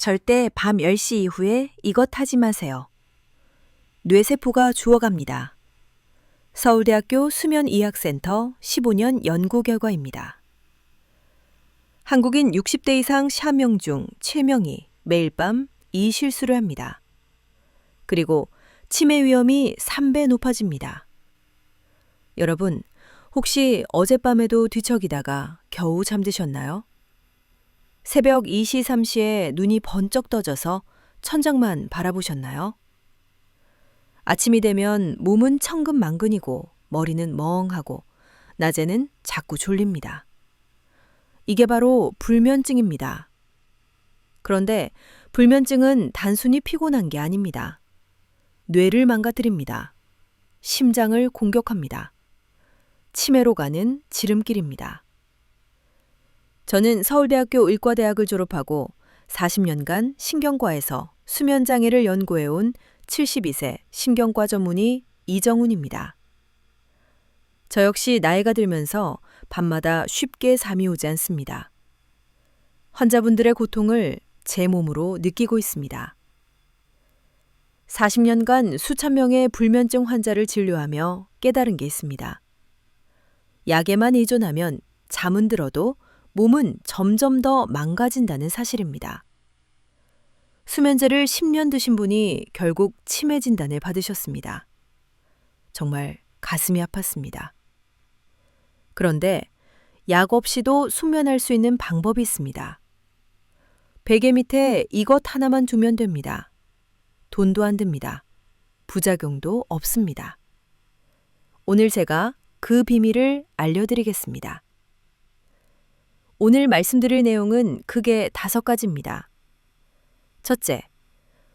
절대 밤 10시 이후에 이것 하지 마세요. 뇌세포가 죽어갑니다. 서울대학교 수면의학센터 15년 연구 결과입니다. 한국인 60대 이상 5명 중 7명이 매일 밤 이 실수를 합니다. 그리고 치매 위험이 3배 높아집니다. 여러분, 혹시 어젯밤에도 뒤척이다가 겨우 잠드셨나요? 새벽 2시, 3시에 눈이 번쩍 떠져서 천장만 바라보셨나요? 아침이 되면 몸은 천근만근이고 머리는 멍하고 낮에는 자꾸 졸립니다. 이게 바로 불면증입니다. 그런데 불면증은 단순히 피곤한 게 아닙니다. 뇌를 망가뜨립니다. 심장을 공격합니다. 치매로 가는 지름길입니다. 저는 서울대학교 의과대학을 졸업하고 40년간 신경과에서 수면장애를 연구해온 72세 신경과 전문의 이정훈입니다. 저 역시 나이가 들면서 밤마다 쉽게 잠이 오지 않습니다. 환자분들의 고통을 제 몸으로 느끼고 있습니다. 40년간 수천 명의 불면증 환자를 진료하며 깨달은 게 있습니다. 약에만 의존하면 잠은 들어도 몸은 점점 더 망가진다는 사실입니다. 수면제를 10년 드신 분이 결국 치매 진단을 받으셨습니다. 정말 가슴이 아팠습니다. 그런데 약 없이도 숙면할 수 있는 방법이 있습니다. 베개 밑에 이것 하나만 두면 됩니다. 돈도 안 듭니다. 부작용도 없습니다. 오늘 제가 그 비밀을 알려드리겠습니다. 오늘 말씀드릴 내용은 크게 5가지입니다. 첫째,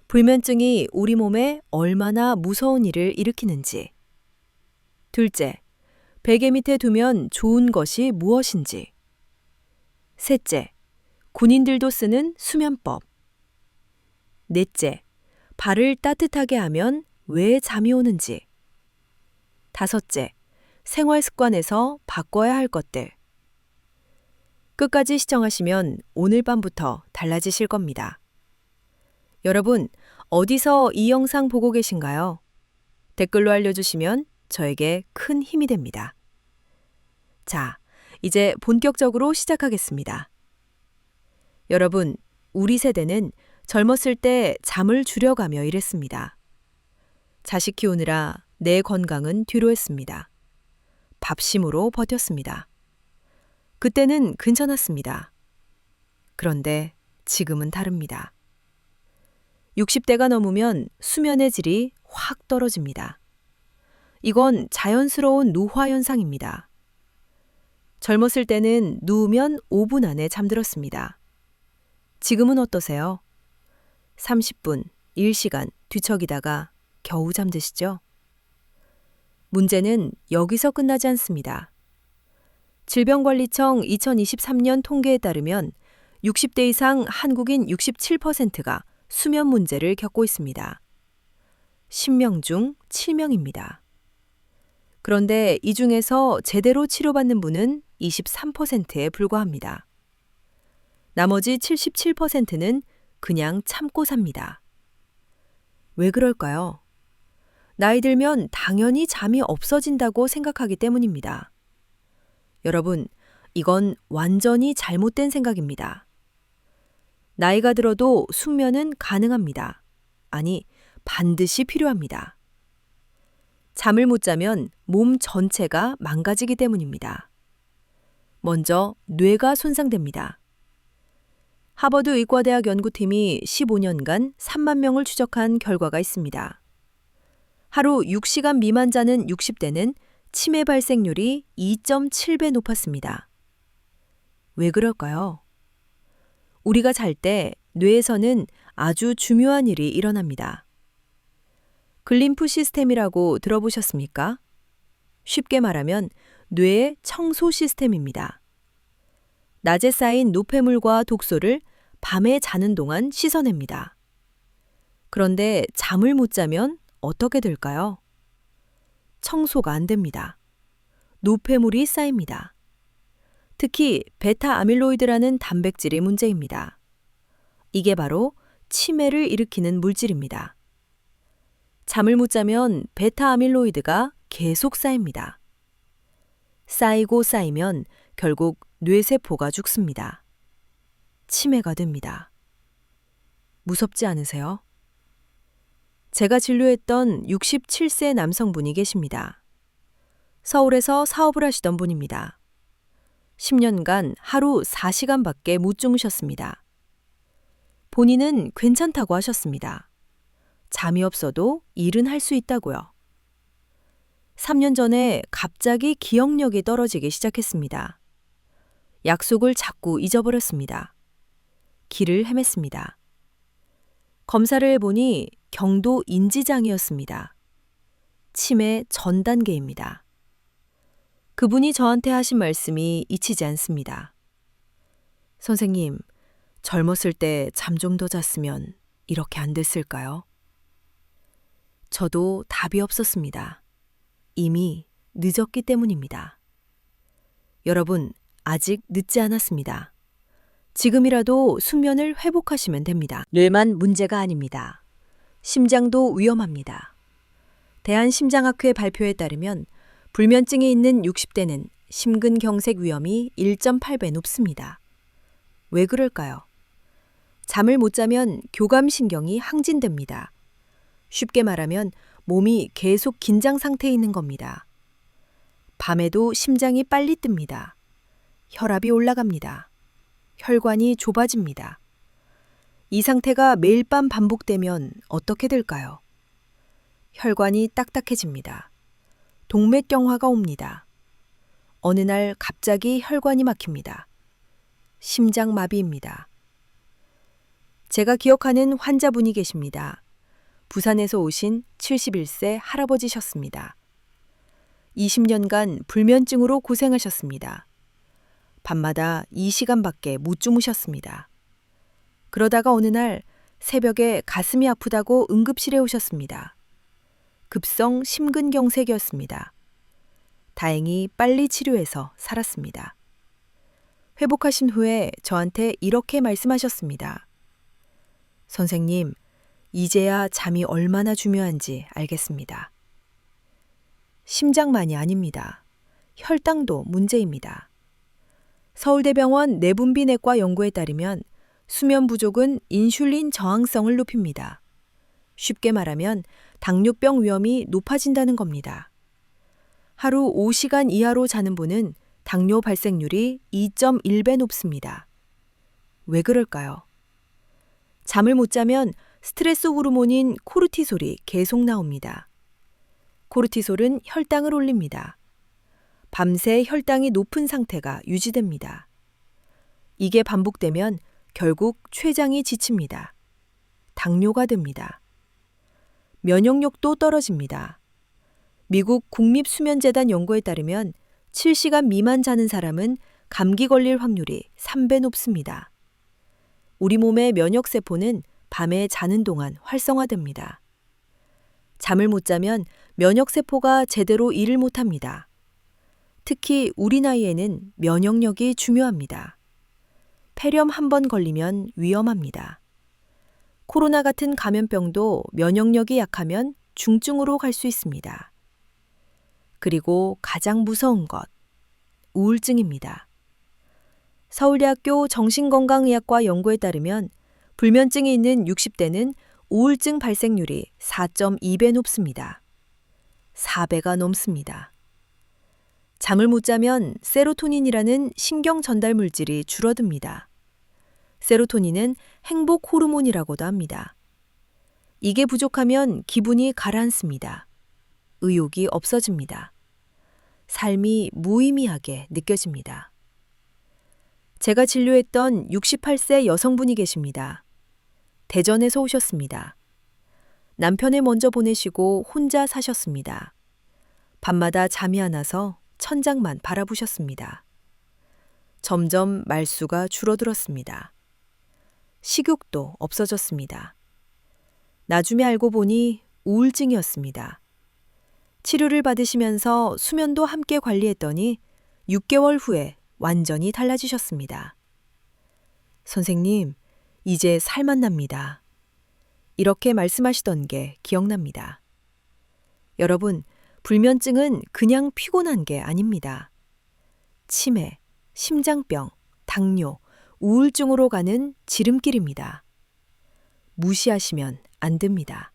불면증이 우리 몸에 얼마나 무서운 일을 일으키는지. 둘째, 베개 밑에 두면 좋은 것이 무엇인지. 셋째, 군인들도 쓰는 수면법. 넷째, 발을 따뜻하게 하면 왜 잠이 오는지. 다섯째, 생활 습관에서 바꿔야 할 것들. 끝까지 시청하시면 오늘 밤부터 달라지실 겁니다. 여러분, 어디서 이 영상 보고 계신가요? 댓글로 알려주시면 저에게 큰 힘이 됩니다. 자, 이제 본격적으로 시작하겠습니다. 여러분, 우리 세대는 젊었을 때 잠을 줄여가며 일했습니다. 자식 키우느라 내 건강은 뒤로 했습니다. 밥심으로 버텼습니다. 그때는 괜찮았습니다. 그런데 지금은 다릅니다. 60대가 넘으면 수면의 질이 확 떨어집니다. 이건 자연스러운 노화 현상입니다. 젊었을 때는 누우면 5분 안에 잠들었습니다. 지금은 어떠세요? 30분, 1시간 뒤척이다가 겨우 잠드시죠? 문제는 여기서 끝나지 않습니다. 질병관리청 2023년 통계에 따르면 60대 이상 한국인 67%가 수면 문제를 겪고 있습니다. 10명 중 7명입니다. 그런데 이 중에서 제대로 치료받는 분은 23%에 불과합니다. 나머지 77%는 그냥 참고 삽니다. 왜 그럴까요? 나이 들면 당연히 잠이 없어진다고 생각하기 때문입니다. 여러분, 이건 완전히 잘못된 생각입니다. 나이가 들어도 숙면은 가능합니다. 아니, 반드시 필요합니다. 잠을 못 자면 몸 전체가 망가지기 때문입니다. 먼저 뇌가 손상됩니다. 하버드 의과대학 연구팀이 15년간 3만 명을 추적한 결과가 있습니다. 하루 6시간 미만 자는 60대는 치매 발생률이 2.7배 높았습니다. 왜 그럴까요? 우리가 잘 때 뇌에서는 아주 중요한 일이 일어납니다. 글림프 시스템이라고 들어보셨습니까? 쉽게 말하면 뇌의 청소 시스템입니다. 낮에 쌓인 노폐물과 독소를 밤에 자는 동안 씻어냅니다. 그런데 잠을 못 자면 어떻게 될까요? 청소가 안 됩니다. 노폐물이 쌓입니다. 특히 베타 아밀로이드라는 단백질이 문제입니다. 이게 바로 치매를 일으키는 물질입니다. 잠을 못 자면 베타 아밀로이드가 계속 쌓입니다. 쌓이고 쌓이면 결국 뇌세포가 죽습니다. 치매가 됩니다. 무섭지 않으세요? 제가 진료했던 67세 남성분이 계십니다. 서울에서 사업을 하시던 분입니다. 10년간 하루 4시간밖에 못 주무셨습니다. 본인은 괜찮다고 하셨습니다. 잠이 없어도 일은 할 수 있다고요. 3년 전에 갑자기 기억력이 떨어지기 시작했습니다. 약속을 자꾸 잊어버렸습니다. 길을 헤맸습니다. 검사를 해보니 경도 인지장애였습니다. 치매 전 단계입니다. 그분이 저한테 하신 말씀이 잊히지 않습니다. 선생님, 젊었을 때 잠 좀 더 잤으면 이렇게 안 됐을까요? 저도 답이 없었습니다. 이미 늦었기 때문입니다. 여러분, 아직 늦지 않았습니다. 지금이라도 수면을 회복하시면 됩니다. 뇌만 문제가 아닙니다. 심장도 위험합니다. 대한심장학회 발표에 따르면 불면증이 있는 60대는 심근경색 위험이 1.8배 높습니다. 왜 그럴까요? 잠을 못 자면 교감신경이 항진됩니다. 쉽게 말하면 몸이 계속 긴장 상태에 있는 겁니다. 밤에도 심장이 빨리 뜹니다. 혈압이 올라갑니다. 혈관이 좁아집니다. 이 상태가 매일 밤 반복되면 어떻게 될까요? 혈관이 딱딱해집니다. 동맥경화가 옵니다. 어느 날 갑자기 혈관이 막힙니다. 심장마비입니다. 제가 기억하는 환자분이 계십니다. 부산에서 오신 71세 할아버지셨습니다. 20년간 불면증으로 고생하셨습니다. 밤마다 2시간밖에 못 주무셨습니다. 그러다가 어느 날 새벽에 가슴이 아프다고 응급실에 오셨습니다. 급성 심근경색이었습니다. 다행히 빨리 치료해서 살았습니다. 회복하신 후에 저한테 이렇게 말씀하셨습니다. 선생님, 이제야 잠이 얼마나 중요한지 알겠습니다. 심장만이 아닙니다. 혈당도 문제입니다. 서울대병원 내분비내과 연구에 따르면 수면 부족은 인슐린 저항성을 높입니다. 쉽게 말하면 당뇨병 위험이 높아진다는 겁니다. 하루 5시간 이하로 자는 분은 당뇨 발생률이 2.1배 높습니다. 왜 그럴까요? 잠을 못 자면 스트레스 호르몬인 코르티솔이 계속 나옵니다. 코르티솔은 혈당을 올립니다. 밤새 혈당이 높은 상태가 유지됩니다. 이게 반복되면 결국 췌장이 지칩니다. 당뇨가 됩니다. 면역력도 떨어집니다. 미국 국립수면재단 연구에 따르면 7시간 미만 자는 사람은 감기 걸릴 확률이 3배 높습니다. 우리 몸의 면역세포는 밤에 자는 동안 활성화됩니다. 잠을 못 자면 면역세포가 제대로 일을 못합니다. 특히 우리 나이에는 면역력이 중요합니다. 폐렴 한 번 걸리면 위험합니다. 코로나 같은 감염병도 면역력이 약하면 중증으로 갈 수 있습니다. 그리고 가장 무서운 것, 우울증입니다. 서울대학교 정신건강의학과 연구에 따르면 불면증이 있는 60대는 우울증 발생률이 4.2배 높습니다. 4배가 넘습니다. 잠을 못 자면 세로토닌이라는 신경 전달 물질이 줄어듭니다. 세로토닌은 행복 호르몬이라고도 합니다. 이게 부족하면 기분이 가라앉습니다. 의욕이 없어집니다. 삶이 무의미하게 느껴집니다. 제가 진료했던 68세 여성분이 계십니다. 대전에서 오셨습니다. 남편을 먼저 보내시고 혼자 사셨습니다. 밤마다 잠이 안 와서 천장만 바라보셨습니다. 점점 말수가 줄어들었습니다. 식욕도 없어졌습니다. 나중에 알고 보니 우울증이었습니다. 치료를 받으시면서 수면도 함께 관리했더니 6개월 후에 완전히 달라지셨습니다. 선생님, 이제 살만 납니다. 이렇게 말씀하시던 게 기억납니다. 여러분, 불면증은 그냥 피곤한 게 아닙니다. 치매, 심장병, 당뇨, 우울증으로 가는 지름길입니다. 무시하시면 안 됩니다.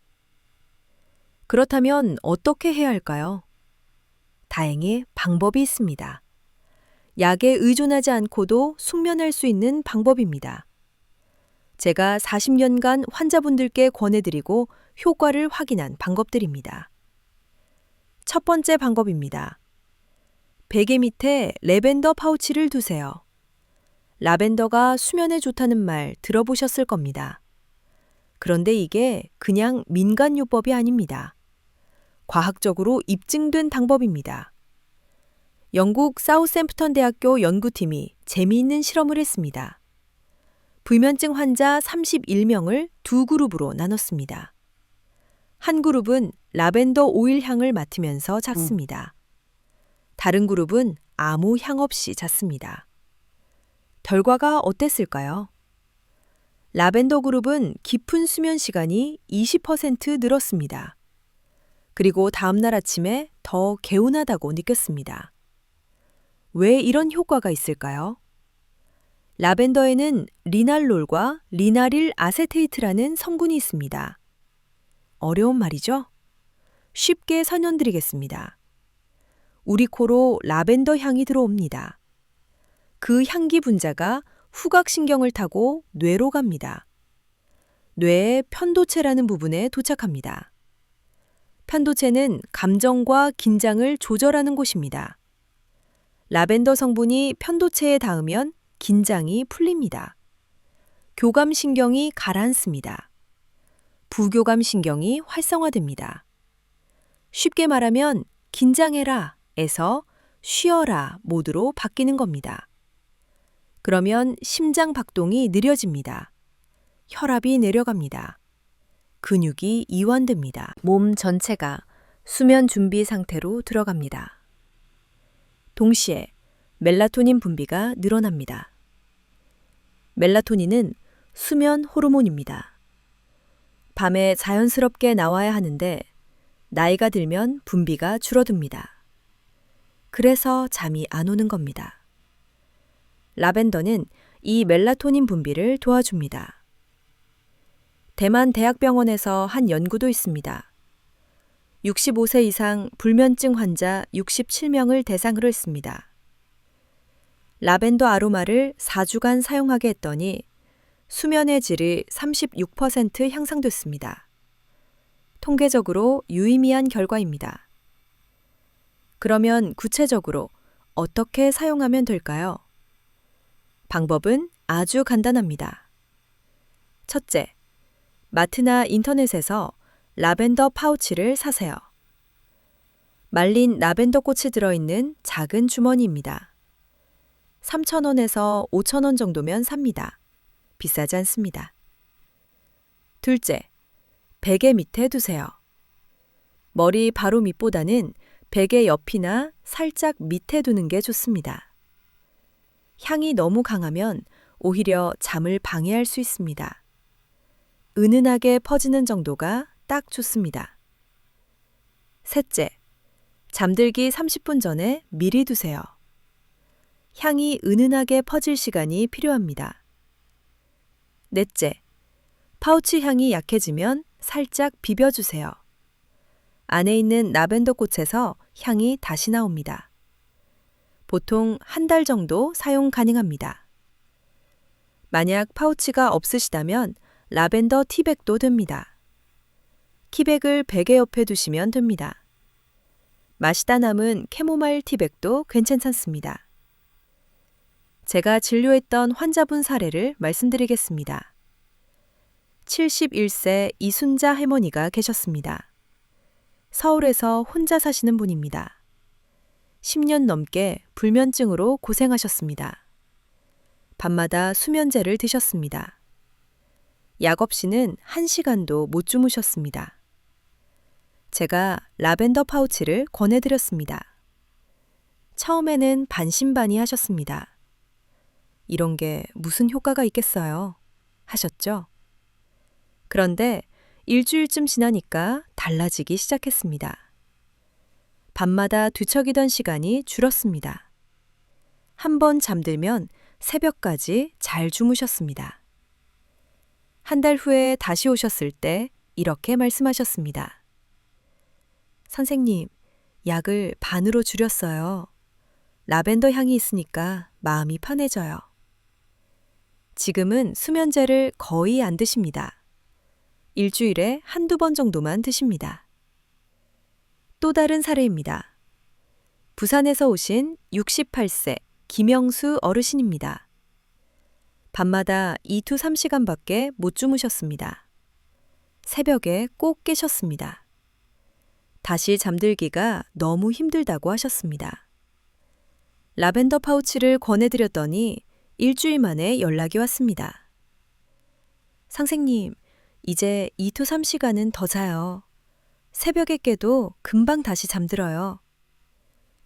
그렇다면 어떻게 해야 할까요? 다행히 방법이 있습니다. 약에 의존하지 않고도 숙면할 수 있는 방법입니다. 제가 40년간 환자분들께 권해드리고 효과를 확인한 방법들입니다. 첫 번째 방법입니다. 베개 밑에 라벤더 파우치를 두세요. 라벤더가 수면에 좋다는 말 들어보셨을 겁니다. 그런데 이게 그냥 민간요법이 아닙니다. 과학적으로 입증된 방법입니다. 영국 사우샘프턴 대학교 연구팀이 재미있는 실험을 했습니다. 불면증 환자 31명을 두 그룹으로 나눴습니다. 한 그룹은 라벤더 오일 향을 맡으면서 잤습니다. 다른 그룹은 아무 향 없이 잤습니다. 결과가 어땠을까요? 라벤더 그룹은 깊은 수면 시간이 20% 늘었습니다. 그리고 다음날 아침에 더 개운하다고 느꼈습니다. 왜 이런 효과가 있을까요? 라벤더에는 리날롤과 리나릴 아세테이트라는 성분이 있습니다. 어려운 말이죠? 쉽게 설명드리겠습니다. 우리 코로 라벤더 향이 들어옵니다. 그 향기 분자가 후각신경을 타고 뇌로 갑니다. 뇌의 편도체라는 부분에 도착합니다. 편도체는 감정과 긴장을 조절하는 곳입니다. 라벤더 성분이 편도체에 닿으면 긴장이 풀립니다. 교감신경이 가라앉습니다. 부교감신경이 활성화됩니다. 쉽게 말하면 긴장해라 에서 쉬어라 모드로 바뀌는 겁니다. 그러면 심장 박동이 느려집니다. 혈압이 내려갑니다. 근육이 이완됩니다. 몸 전체가 수면 준비 상태로 들어갑니다. 동시에 멜라토닌 분비가 늘어납니다. 멜라토닌은 수면 호르몬입니다. 밤에 자연스럽게 나와야 하는데 나이가 들면 분비가 줄어듭니다. 그래서 잠이 안 오는 겁니다. 라벤더는 이 멜라토닌 분비를 도와줍니다. 대만 대학병원에서 한 연구도 있습니다. 65세 이상 불면증 환자 67명을 대상으로 했습니다. 라벤더 아로마를 4주간 사용하게 했더니 수면의 질이 36% 향상됐습니다. 통계적으로 유의미한 결과입니다. 그러면 구체적으로 어떻게 사용하면 될까요? 방법은 아주 간단합니다. 첫째, 마트나 인터넷에서 라벤더 파우치를 사세요. 말린 라벤더 꽃이 들어있는 작은 주머니입니다. 3,000원에서 5,000원 정도면 삽니다. 비싸지 않습니다. 둘째, 베개 밑에 두세요. 머리 바로 밑보다는 베개 옆이나 살짝 밑에 두는 게 좋습니다. 향이 너무 강하면 오히려 잠을 방해할 수 있습니다. 은은하게 퍼지는 정도가 딱 좋습니다. 셋째, 잠들기 30분 전에 미리 두세요. 향이 은은하게 퍼질 시간이 필요합니다. 넷째, 파우치 향이 약해지면 살짝 비벼주세요. 안에 있는 라벤더 꽃에서 향이 다시 나옵니다. 보통 한 달 정도 사용 가능합니다. 만약 파우치가 없으시다면 라벤더 티백도 됩니다. 티백을 베개 옆에 두시면 됩니다. 마시다 남은 캐모마일 티백도 괜찮습니다. 제가 진료했던 환자분 사례를 말씀드리겠습니다. 71세 이순자 할머니가 계셨습니다. 서울에서 혼자 사시는 분입니다. 10년 넘게 불면증으로 고생하셨습니다. 밤마다 수면제를 드셨습니다. 약 없이는 1시간도 못 주무셨습니다. 제가 라벤더 파우치를 권해드렸습니다. 처음에는 반신반의 하셨습니다. 이런 게 무슨 효과가 있겠어요? 하셨죠? 그런데 일주일쯤 지나니까 달라지기 시작했습니다. 밤마다 뒤척이던 시간이 줄었습니다. 한 번 잠들면 새벽까지 잘 주무셨습니다. 한 달 후에 다시 오셨을 때 이렇게 말씀하셨습니다. 선생님, 약을 반으로 줄였어요. 라벤더 향이 있으니까 마음이 편해져요. 지금은 수면제를 거의 안 드십니다. 일주일에 한두 번 정도만 드십니다. 또 다른 사례입니다. 부산에서 오신 68세 김영수 어르신입니다. 밤마다 2~3시간밖에 못 주무셨습니다. 새벽에 꼭 깨셨습니다. 다시 잠들기가 너무 힘들다고 하셨습니다. 라벤더 파우치를 권해드렸더니 일주일 만에 연락이 왔습니다. 선생님, 이제 2~3시간은 더 자요. 새벽에 깨도 금방 다시 잠들어요.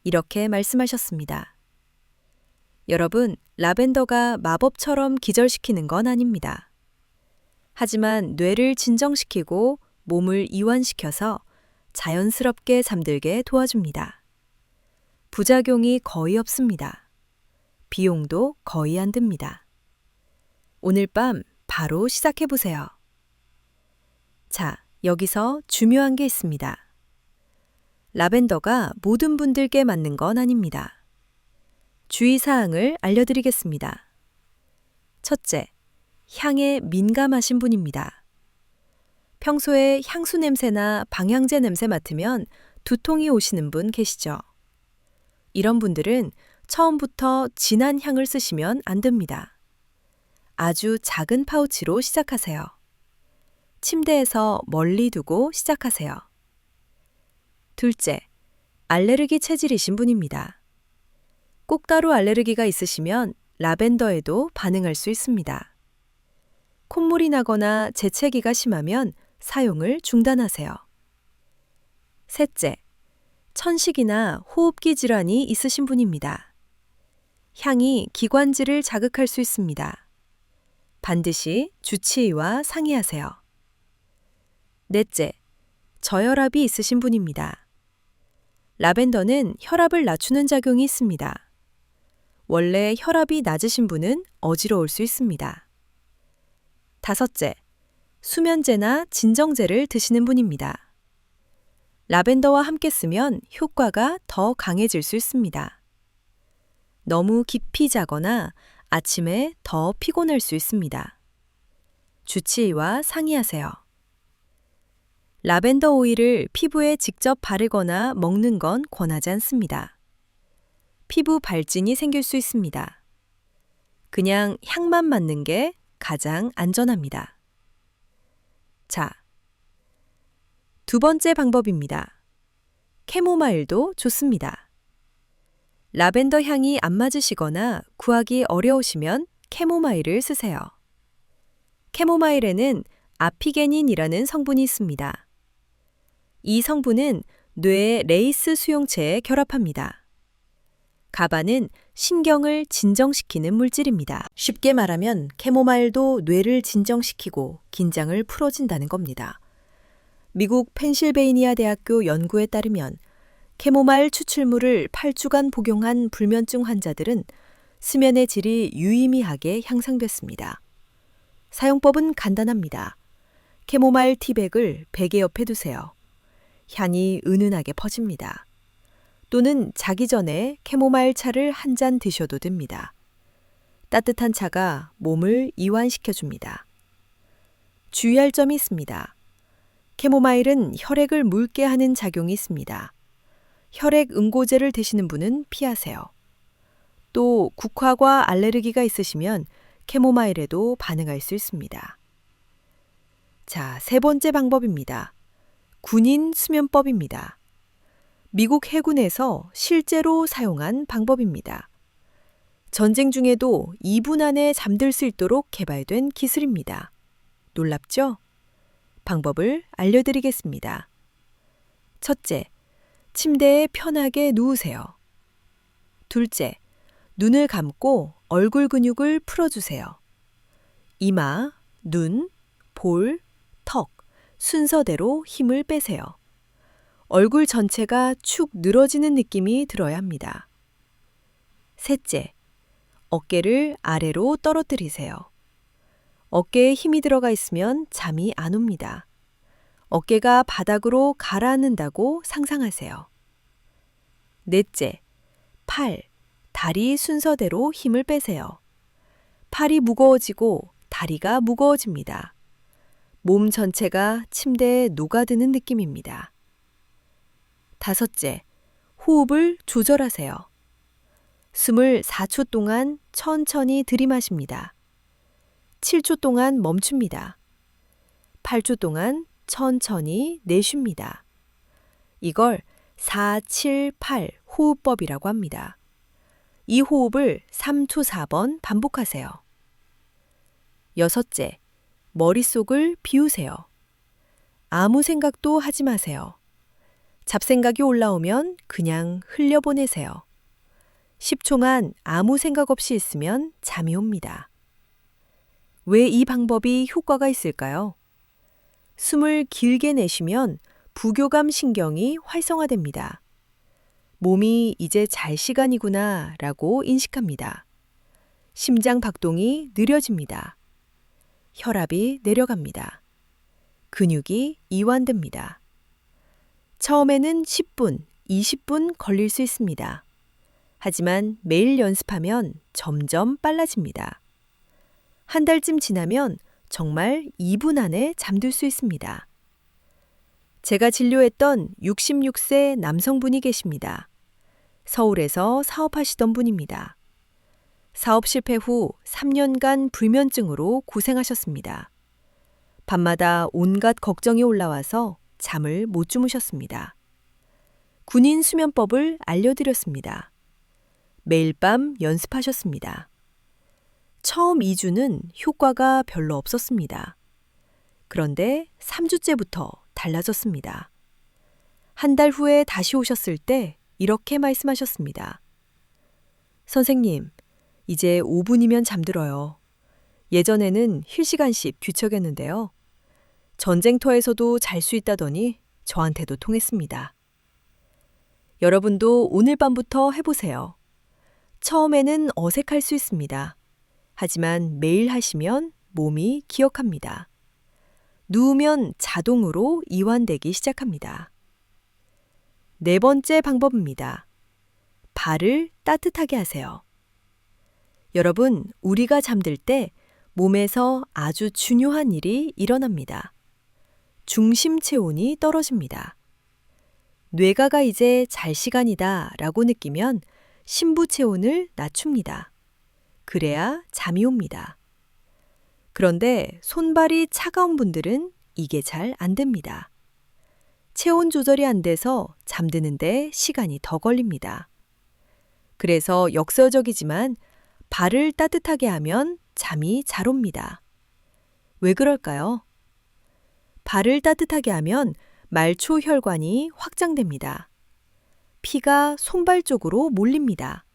이렇게 말씀하셨습니다. 여러분, 라벤더가 마법처럼 기절시키는 건 아닙니다. 하지만 뇌를 진정시키고 몸을 이완시켜서 자연스럽게 잠들게 도와줍니다. 부작용이 거의 없습니다. 비용도 거의 안 듭니다. 오늘 밤 바로 시작해보세요. 자, 여기서 중요한 게 있습니다. 라벤더가 모든 분들께 맞는 건 아닙니다. 주의사항을 알려드리겠습니다. 첫째, 향에 민감하신 분입니다. 평소에 향수 냄새나 방향제 냄새 맡으면 두통이 오시는 분 계시죠? 이런 분들은 처음부터 진한 향을 쓰시면 안 됩니다. 아주 작은 파우치로 시작하세요. 침대에서 멀리 두고 시작하세요. 둘째, 알레르기 체질이신 분입니다. 꽃가루 알레르기가 있으시면 라벤더에도 반응할 수 있습니다. 콧물이 나거나 재채기가 심하면 사용을 중단하세요. 셋째, 천식이나 호흡기 질환이 있으신 분입니다. 향이 기관지를 자극할 수 있습니다. 반드시 주치의와 상의하세요. 넷째, 저혈압이 있으신 분입니다. 라벤더는 혈압을 낮추는 작용이 있습니다. 원래 혈압이 낮으신 분은 어지러울 수 있습니다. 다섯째, 수면제나 진정제를 드시는 분입니다. 라벤더와 함께 쓰면 효과가 더 강해질 수 있습니다. 너무 깊이 자거나 아침에 더 피곤할 수 있습니다. 주치의와 상의하세요. 라벤더 오일을 피부에 직접 바르거나 먹는 건 권하지 않습니다. 피부 발진이 생길 수 있습니다. 그냥 향만 맡는 게 가장 안전합니다. 자, 두 번째 방법입니다. 캐모마일도 좋습니다. 라벤더 향이 안 맞으시거나 구하기 어려우시면 캐모마일을 쓰세요. 캐모마일에는 아피게닌이라는 성분이 있습니다. 이 성분은 뇌의 레이스 수용체에 결합합니다. 가바는 신경을 진정시키는 물질입니다. 쉽게 말하면 캐모마일도 뇌를 진정시키고 긴장을 풀어준다는 겁니다. 미국 펜실베이니아 대학교 연구에 따르면 캐모마일 추출물을 8주간 복용한 불면증 환자들은 수면의 질이 유의미하게 향상됐습니다. 사용법은 간단합니다. 캐모마일 티백을 베개 옆에 두세요. 향이 은은하게 퍼집니다. 또는 자기 전에 캐모마일 차를 한 잔 드셔도 됩니다. 따뜻한 차가 몸을 이완시켜줍니다. 주의할 점이 있습니다. 캐모마일은 혈액을 묽게 하는 작용이 있습니다. 혈액 응고제를 드시는 분은 피하세요. 또 국화과 알레르기가 있으시면 캐모마일에도 반응할 수 있습니다. 자, 세 번째 방법입니다. 군인 수면법입니다. 미국 해군에서 실제로 사용한 방법입니다. 전쟁 중에도 2분 안에 잠들 수 있도록 개발된 기술입니다. 놀랍죠? 방법을 알려드리겠습니다. 첫째, 침대에 편하게 누우세요. 둘째, 눈을 감고 얼굴 근육을 풀어주세요. 이마, 눈, 볼, 턱, 순서대로 힘을 빼세요. 얼굴 전체가 축 늘어지는 느낌이 들어야 합니다. 셋째, 어깨를 아래로 떨어뜨리세요. 어깨에 힘이 들어가 있으면 잠이 안 옵니다. 어깨가 바닥으로 가라앉는다고 상상하세요. 넷째, 팔, 다리 순서대로 힘을 빼세요. 팔이 무거워지고 다리가 무거워집니다. 몸 전체가 침대에 녹아드는 느낌입니다. 다섯째, 호흡을 조절하세요. 숨을 4초 동안 천천히 들이마십니다. 7초 동안 멈춥니다. 8초 동안 천천히 내쉽니다. 이걸 4-7-8 호흡법이라고 합니다. 이 호흡을 3초 4번 반복하세요. 여섯째, 머릿속을 비우세요. 아무 생각도 하지 마세요. 잡생각이 올라오면 그냥 흘려보내세요. 10초만 아무 생각 없이 있으면 잠이 옵니다. 왜 이 방법이 효과가 있을까요? 숨을 길게 내쉬면 부교감 신경이 활성화됩니다. 몸이 이제 잘 시간이구나 라고 인식합니다. 심장 박동이 느려집니다. 혈압이 내려갑니다. 근육이 이완됩니다. 처음에는 10분, 20분 걸릴 수 있습니다. 하지만 매일 연습하면 점점 빨라집니다. 한 달쯤 지나면 정말 2분 안에 잠들 수 있습니다. 제가 진료했던 66세 남성분이 계십니다. 서울에서 사업하시던 분입니다. 사업 실패 후 3년간 불면증으로 고생하셨습니다. 밤마다 온갖 걱정이 올라와서 잠을 못 주무셨습니다. 군인 수면법을 알려드렸습니다. 매일 밤 연습하셨습니다. 처음 2주는 효과가 별로 없었습니다. 그런데 3주째부터 달라졌습니다. 한 달 후에 다시 오셨을 때 이렇게 말씀하셨습니다. 선생님, 이제 5분이면 잠들어요. 예전에는 힐시간씩 뒤척였는데요. 전쟁터에서도 잘 수 있다더니 저한테도 통했습니다. 여러분도 오늘 밤부터 해보세요. 처음에는 어색할 수 있습니다. 하지만 매일 하시면 몸이 기억합니다. 누우면 자동으로 이완되기 시작합니다. 네 번째 방법입니다. 발을 따뜻하게 하세요. 여러분, 우리가 잠들 때 몸에서 아주 중요한 일이 일어납니다. 중심 체온이 떨어집니다. 뇌가가 이제 잘 시간이다 라고 느끼면 심부 체온을 낮춥니다. 그래야 잠이 옵니다. 그런데 손발이 차가운 분들은 이게 잘 안 됩니다. 체온 조절이 안 돼서 잠드는데 시간이 더 걸립니다. 그래서 역설적이지만 발을 따뜻하게 하면 잠이 잘 옵니다. 왜 그럴까요? 발을 따뜻하게 하면 말초 혈관이 확장됩니다. 피가 손발 쪽으로 몰립니다.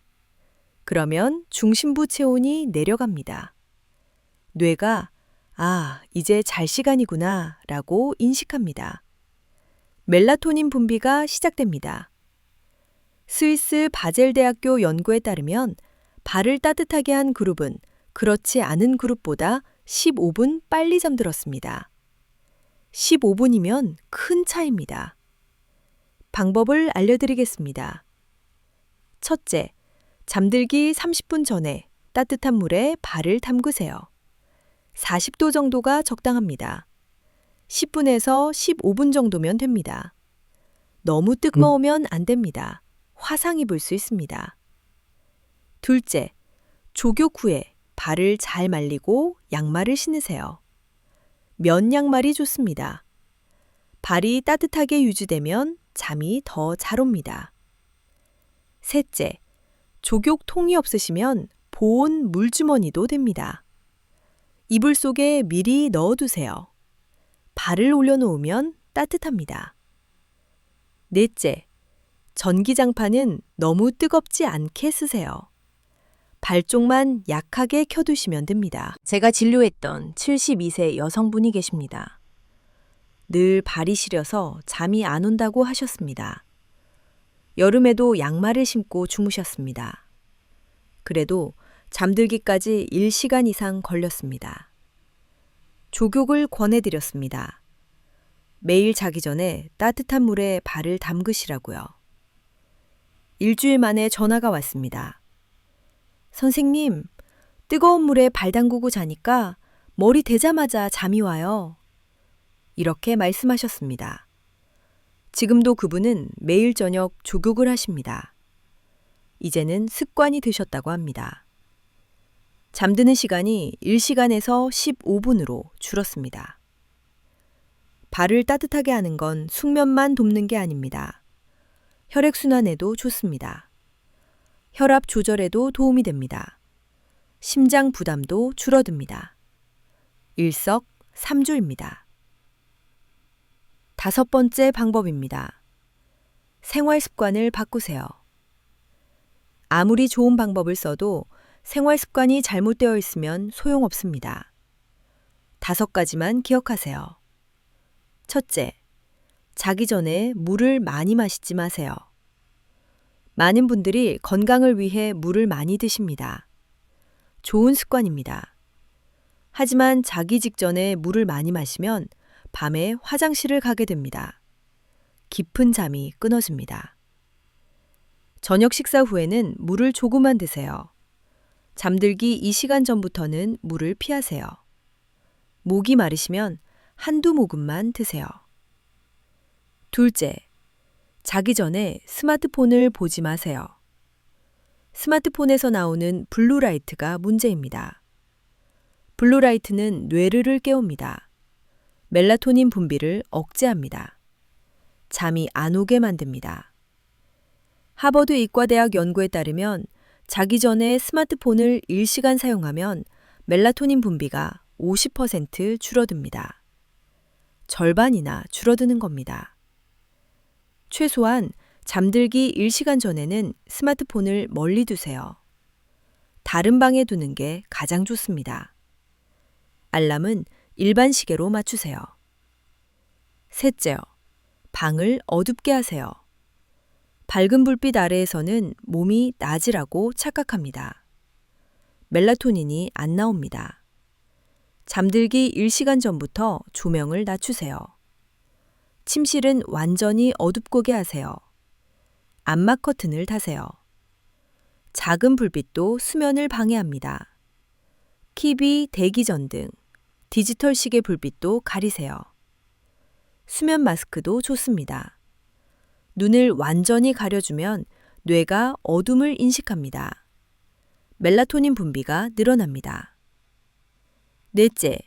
그러면 중심부 체온이 내려갑니다. 뇌가 이제 잘 시간이구나 라고 인식합니다. 멜라토닌 분비가 시작됩니다. 스위스 바젤 대학교 연구에 따르면 발을 따뜻하게 한 그룹은 그렇지 않은 그룹보다 15분 빨리 잠들었습니다. 15분이면 큰 차이입니다. 방법을 알려드리겠습니다. 첫째, 잠들기 30분 전에 따뜻한 물에 발을 담그세요. 40도 정도가 적당합니다. 10분에서 15분 정도면 됩니다. 너무 뜨거우면 안 됩니다. 화상 입을 수 있습니다. 둘째, 족욕 후에 발을 잘 말리고 양말을 신으세요. 면 양말이 좋습니다. 발이 따뜻하게 유지되면 잠이 더 잘 옵니다. 셋째, 족욕통이 없으시면 보온 물주머니도 됩니다. 이불 속에 미리 넣어두세요. 발을 올려놓으면 따뜻합니다. 넷째, 전기장판은 너무 뜨겁지 않게 쓰세요. 발 쪽만 약하게 켜두시면 됩니다. 제가 진료했던 72세 여성분이 계십니다. 늘 발이 시려서 잠이 안 온다고 하셨습니다. 여름에도 양말을 신고 주무셨습니다. 그래도 잠들기까지 1시간 이상 걸렸습니다. 족욕을 권해드렸습니다. 매일 자기 전에 따뜻한 물에 발을 담그시라고요. 일주일 만에 전화가 왔습니다. 선생님, 뜨거운 물에 발 담그고 자니까 머리 대자마자 잠이 와요. 이렇게 말씀하셨습니다. 지금도 그분은 매일 저녁 족욕을 하십니다. 이제는 습관이 되셨다고 합니다. 잠드는 시간이 1시간에서 15분으로 줄었습니다. 발을 따뜻하게 하는 건 숙면만 돕는 게 아닙니다. 혈액순환에도 좋습니다. 혈압 조절에도 도움이 됩니다. 심장 부담도 줄어듭니다. 일석삼조입니다. 5번째 방법입니다. 생활 습관을 바꾸세요. 아무리 좋은 방법을 써도 생활 습관이 잘못되어 있으면 소용없습니다. 5가지만 기억하세요. 첫째, 자기 전에 물을 많이 마시지 마세요. 많은 분들이 건강을 위해 물을 많이 드십니다. 좋은 습관입니다. 하지만 자기 직전에 물을 많이 마시면 밤에 화장실을 가게 됩니다. 깊은 잠이 끊어집니다. 저녁 식사 후에는 물을 조금만 드세요. 잠들기 2시간 전부터는 물을 피하세요. 목이 마르시면 한두 모금만 드세요. 둘째, 자기 전에 스마트폰을 보지 마세요. 스마트폰에서 나오는 블루라이트가 문제입니다. 블루라이트는 뇌를 깨웁니다. 멜라토닌 분비를 억제합니다. 잠이 안 오게 만듭니다. 하버드 의과대학 연구에 따르면 자기 전에 스마트폰을 1시간 사용하면 멜라토닌 분비가 50% 줄어듭니다. 절반이나 줄어드는 겁니다. 최소한 잠들기 1시간 전에는 스마트폰을 멀리 두세요. 다른 방에 두는 게 가장 좋습니다. 알람은 일반 시계로 맞추세요. 셋째요. 방을 어둡게 하세요. 밝은 불빛 아래에서는 몸이 낮이라고 착각합니다. 멜라토닌이 안 나옵니다. 잠들기 1시간 전부터 조명을 낮추세요. 침실은 완전히 어둡게 하세요. 암막 커튼을 다세요. 작은 불빛도 수면을 방해합니다. TV, 대기전 등 디지털 시계 불빛도 가리세요. 수면 마스크도 좋습니다. 눈을 완전히 가려주면 뇌가 어둠을 인식합니다. 멜라토닌 분비가 늘어납니다. 넷째,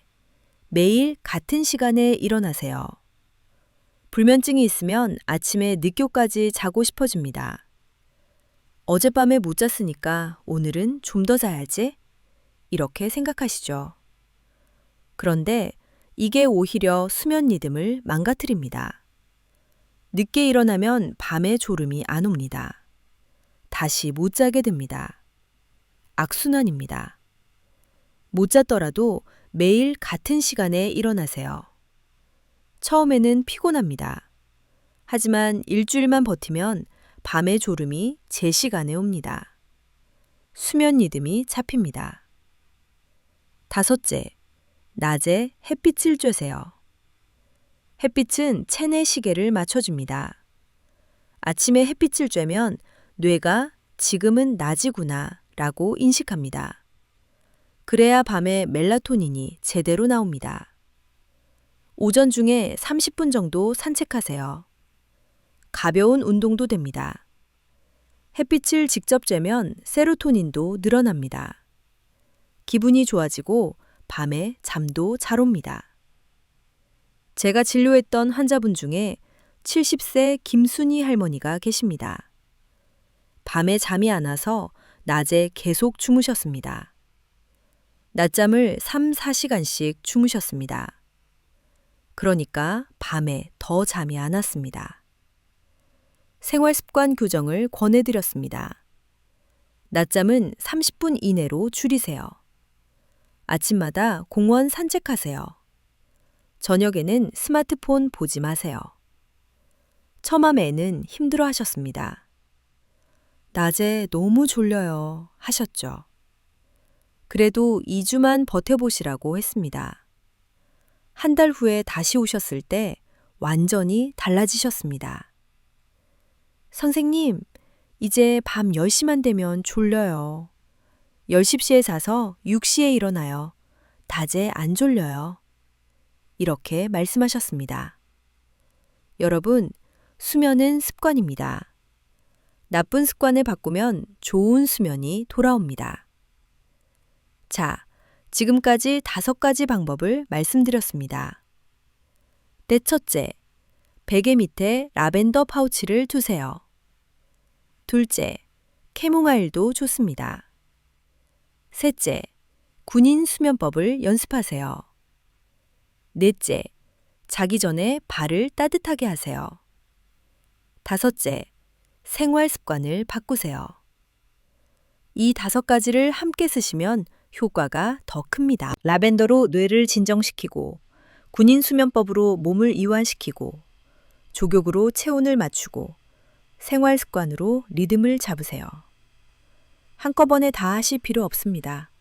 매일 같은 시간에 일어나세요. 불면증이 있으면 아침에 늦게까지 자고 싶어집니다. 어젯밤에 못 잤으니까 오늘은 좀 더 자야지? 이렇게 생각하시죠. 그런데 이게 오히려 수면 리듬을 망가뜨립니다. 늦게 일어나면 밤에 졸음이 안 옵니다. 다시 못 자게 됩니다. 악순환입니다. 못 잤더라도 매일 같은 시간에 일어나세요. 처음에는 피곤합니다. 하지만 일주일만 버티면 밤의 졸음이 제 시간에 옵니다. 수면 리듬이 잡힙니다. 5째, 낮에 햇빛을 쬐세요. 햇빛은 체내 시계를 맞춰줍니다. 아침에 햇빛을 쬐면 뇌가 지금은 낮이구나 라고 인식합니다. 그래야 밤에 멜라토닌이 제대로 나옵니다. 오전 중에 30분 정도 산책하세요. 가벼운 운동도 됩니다. 햇빛을 직접 쬐면 세로토닌도 늘어납니다. 기분이 좋아지고 밤에 잠도 잘 옵니다. 제가 진료했던 환자분 중에 70세 김순희 할머니가 계십니다. 밤에 잠이 안 와서 낮에 계속 주무셨습니다. 낮잠을 3-4시간씩 주무셨습니다. 그러니까 밤에 더 잠이 안 왔습니다. 생활습관 교정을 권해드렸습니다. 낮잠은 30분 이내로 줄이세요. 아침마다 공원 산책하세요. 저녁에는 스마트폰 보지 마세요. 처맘에는 힘들어 하셨습니다. 낮에 너무 졸려요 하셨죠. 그래도 2주만 버텨보시라고 했습니다. 한 달 후에 다시 오셨을 때 완전히 달라지셨습니다. 선생님, 이제 밤 10시만 되면 졸려요. 10시에 자서 6시에 일어나요. 낮에 안 졸려요. 이렇게 말씀하셨습니다. 여러분, 수면은 습관입니다. 나쁜 습관을 바꾸면 좋은 수면이 돌아옵니다. 자, 지금까지 5가지 방법을 말씀드렸습니다. 네, 첫째, 베개 밑에 라벤더 파우치를 두세요. 둘째, 캐모마일도 좋습니다. 셋째, 군인 수면법을 연습하세요. 넷째, 자기 전에 발을 따뜻하게 하세요. 다섯째, 생활 습관을 바꾸세요. 이 5가지를 함께 쓰시면 효과가 더 큽니다. 라벤더로 뇌를 진정시키고, 군인 수면법으로 몸을 이완시키고, 족욕으로 체온을 맞추고, 생활 습관으로 리듬을 잡으세요. 한꺼번에 다 하실 필요 없습니다.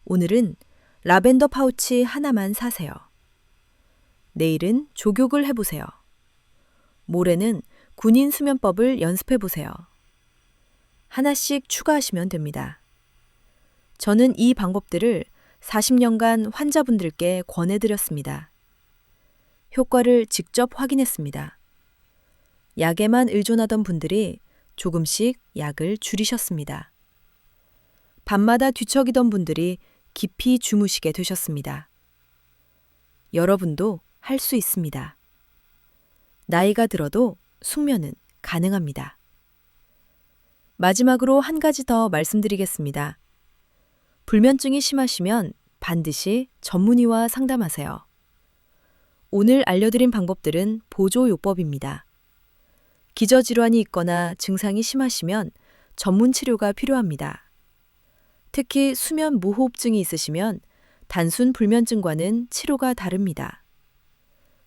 오늘은 라벤더 파우치 하나만 사세요. 내일은 족욕을 해보세요. 모레는 군인 수면법을 연습해보세요. 하나씩 추가하시면 됩니다. 저는 이 방법들을 40년간 환자분들께 권해드렸습니다. 효과를 직접 확인했습니다. 약에만 의존하던 분들이 조금씩 약을 줄이셨습니다. 밤마다 뒤척이던 분들이 깊이 주무시게 되셨습니다. 여러분도 할 수 있습니다. 나이가 들어도 숙면은 가능합니다. 마지막으로 한 가지 더 말씀드리겠습니다. 불면증이 심하시면 반드시 전문의와 상담하세요. 오늘 알려드린 방법들은 보조요법입니다. 기저질환이 있거나 증상이 심하시면 전문 치료가 필요합니다. 특히 수면 무호흡증이 있으시면 단순 불면증과는 치료가 다릅니다.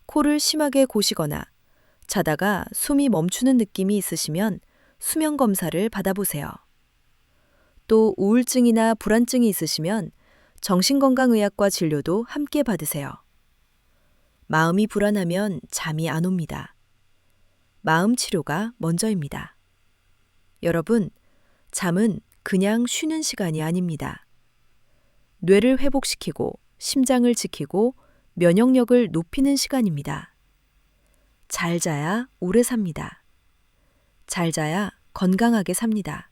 코를 심하게 고시거나 자다가 숨이 멈추는 느낌이 있으시면 수면 검사를 받아보세요. 또 우울증이나 불안증이 있으시면 정신건강의학과 진료도 함께 받으세요. 마음이 불안하면 잠이 안 옵니다. 마음 치료가 먼저입니다. 여러분, 잠은 그냥 쉬는 시간이 아닙니다. 뇌를 회복시키고 심장을 지키고 면역력을 높이는 시간입니다. 잘 자야 오래 삽니다. 잘 자야 건강하게 삽니다.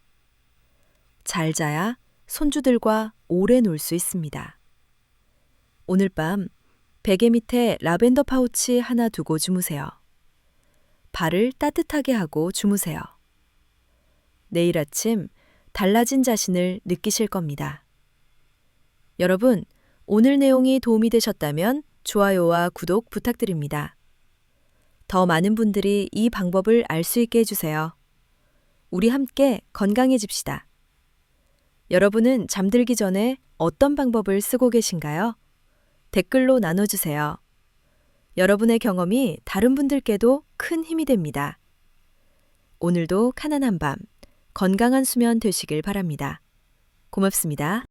잘 자야 손주들과 오래 놀 수 있습니다. 오늘 밤 베개 밑에 라벤더 파우치 하나 두고 주무세요. 발을 따뜻하게 하고 주무세요. 내일 아침 달라진 자신을 느끼실 겁니다. 여러분, 오늘 내용이 도움이 되셨다면 좋아요와 구독 부탁드립니다. 더 많은 분들이 이 방법을 알 수 있게 해주세요. 우리 함께 건강해집시다. 여러분은 잠들기 전에 어떤 방법을 쓰고 계신가요? 댓글로 나눠주세요. 여러분의 경험이 다른 분들께도 큰 힘이 됩니다. 오늘도 편안한 밤, 건강한 수면 되시길 바랍니다. 고맙습니다.